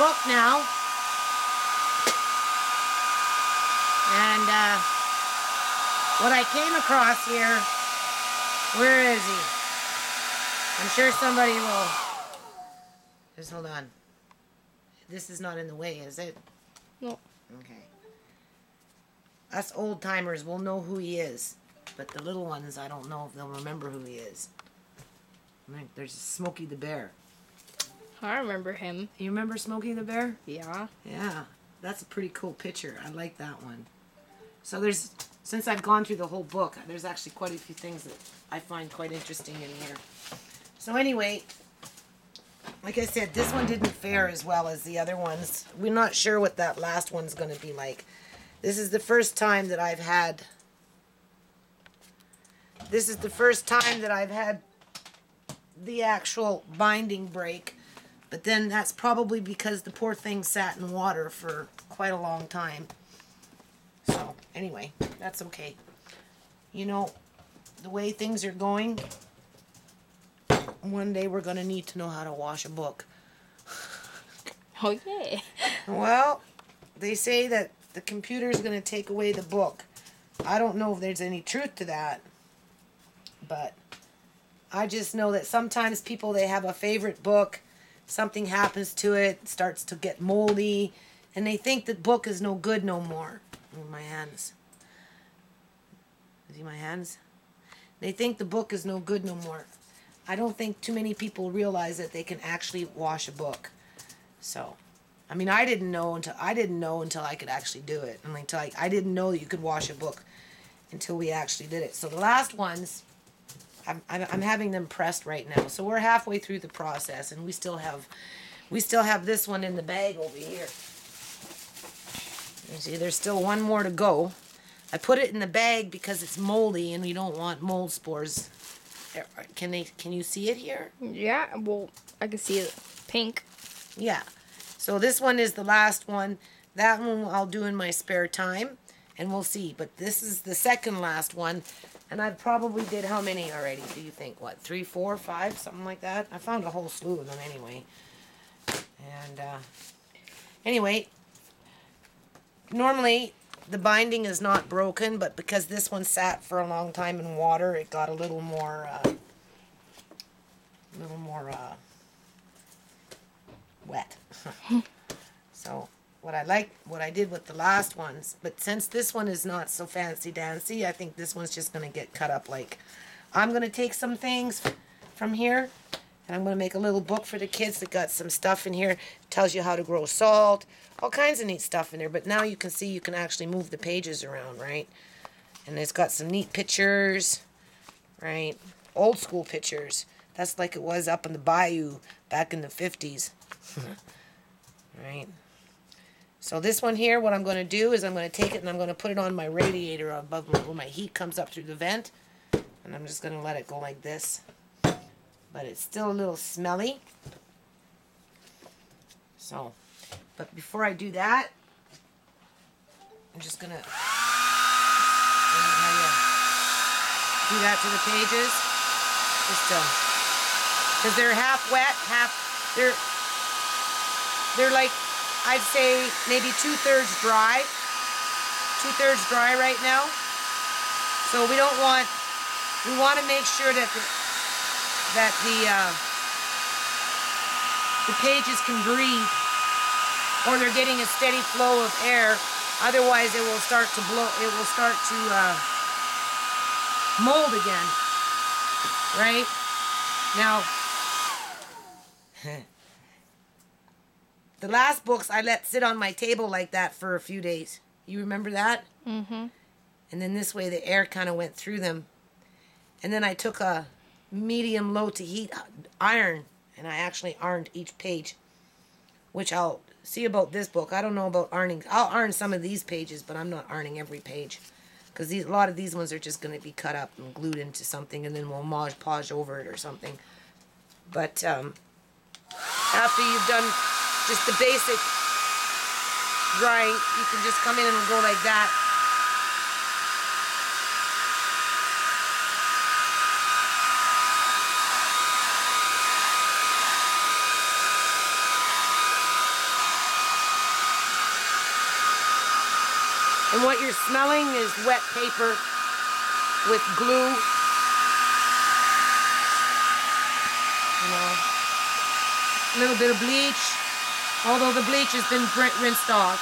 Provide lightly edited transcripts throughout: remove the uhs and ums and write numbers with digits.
book now. And what I came across here, where is he? I'm sure somebody will. Just hold on. This is not in the way, is it? No. Okay. Us old timers will know who he is, but the little ones, I don't know if they'll remember who he is. There's Smokey the Bear. I remember him. You remember Smokey the Bear? Yeah. Yeah, that's a pretty cool picture. I like that one. So since I've gone through the whole book, there's actually quite a few things that I find quite interesting in here. So anyway, like I said, this one didn't fare as well as the other ones. We're not sure what that last one's going to be like. This is the first time that I've had the actual binding break. But then that's probably because the poor thing sat in water for quite a long time. So, anyway, that's okay. You know, the way things are going, one day we're going to need to know how to wash a book. Oh, yeah. Well, they say that the computer is going to take away the book. I don't know if there's any truth to that. But I just know that sometimes people, they have a favorite book, something happens to it, starts to get moldy, and they think the book is no good no more. Oh, my hands. See my hands? They think the book is no good no more. I don't think too many people realize that they can actually wash a book. So, I mean, I didn't know until I could actually do it. I mean, I didn't know that you could wash a book until we actually did it. So the last ones, I'm having them pressed right now. So we're halfway through the process, and we still have this one in the bag over here. You see, there's still one more to go. I put it in the bag because it's moldy, and we don't want mold spores. Can you see it here? Yeah, well, I can see it pink. Yeah. So this one is the last one. That one I'll do in my spare time, and we'll see. But this is the second last one, and I probably did how many already? Do you think? What, 3, 4, 5, something like that? I found a whole slew of them anyway. And anyway, normally the binding is not broken, but because this one sat for a long time in water, it got a little more wet. So what I did with the last ones, but since this one is not so fancy dancy, I think this one's just going to get cut up. Like, I'm going to take some things from here, and I'm going to make a little book for the kids that got some stuff in here. Tells you how to grow salt, all kinds of neat stuff in there. But now you can see you can actually move the pages around, right? And it's got some neat pictures, right? Old school pictures. That's like it was up in the bayou back in the 50s. Right? So this one here, what I'm going to do is I'm going to take it and I'm going to put it on my radiator above where my heat comes up through the vent. And I'm just going to let it go like this. But it's still a little smelly. So, but before I do that, I'm just going to do that to the pages. Just because they're half wet, they're like, I'd say maybe 2/3 dry. 2/3 dry right now. So we want to make sure that the pages can breathe, or they're getting a steady flow of air. Otherwise, it will start to blow. It will start to mold again. Right now. The last books I let sit on my table like that for a few days. You remember that? Mm-hmm. And then this way the air kind of went through them. And then I took a medium low to heat iron, and I actually ironed each page, which I'll see about this book. I don't know about ironing. I'll iron some of these pages, but I'm not ironing every page, because a lot of these ones are just going to be cut up and glued into something, and then we'll Mod Podge over it or something. But after you've done just the basic drying, you can just come in and go like that. And what you're smelling is wet paper with glue. You know, a little bit of bleach, although the bleach has been rinsed off.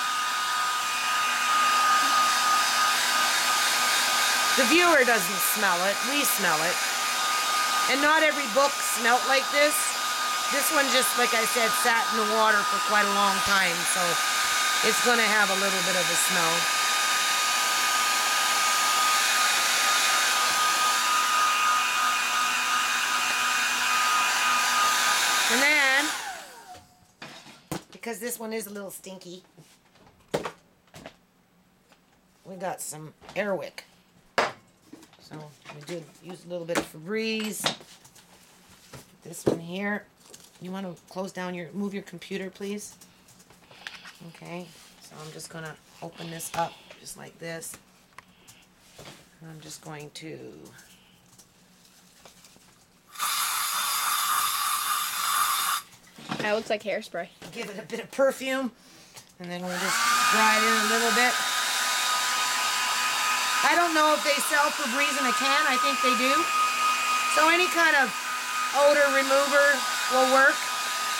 The viewer doesn't smell it, we smell it. And not every book smelt like this. This one just, like I said, sat in the water for quite a long time, so it's gonna have a little bit of a smell. And then, because this one is a little stinky, we got some Airwick. So we did use a little bit of Febreze. This one here. You want to close down move your computer, please? Okay, so I'm just gonna open this up just like this. And I'm just going to That looks like hairspray. give it a bit of perfume, and then we'll just dry it in a little bit. I don't know if they sell Febreze in a can. I think they do. So any kind of odor remover will work.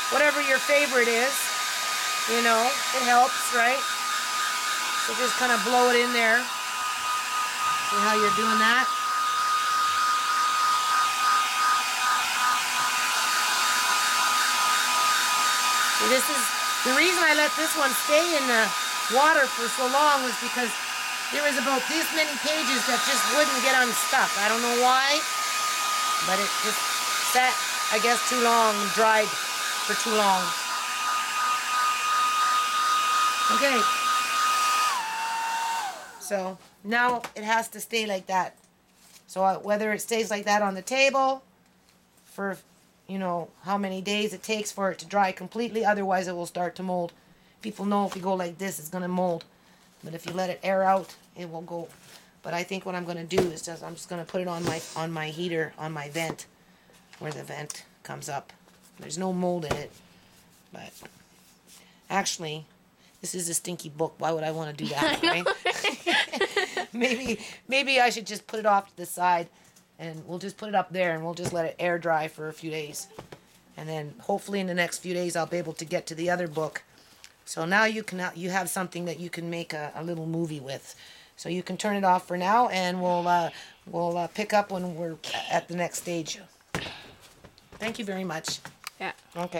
Whatever your favorite is, you know, it helps, right? So just kind of blow it in there. See how you're doing that? See, this is the reason I let this one stay in the water for so long was because there was about this many pages that just wouldn't get unstuck. I don't know why, but it just sat, I guess, too long, dried for too long. Okay. So now it has to stay like that. So whether it stays like that on the table for, you know, how many days it takes for it to dry completely, otherwise it will start to mold. People know if you go like this, it's going to mold. But if you let it air out, it will go. But I think what I'm going to do is I'm just going to put it on my heater, on my vent, where the vent comes up. There's no mold in it. But actually, this is a stinky book. Why would I want to do that, right? maybe I should just put it off to the side, and we'll just put it up there, and we'll just let it air dry for a few days. And then hopefully in the next few days I'll be able to get to the other book. So now you have something that you can make a little movie with. So you can turn it off for now, and we'll pick up when we're at the next stage. Thank you very much. Yeah. Okay.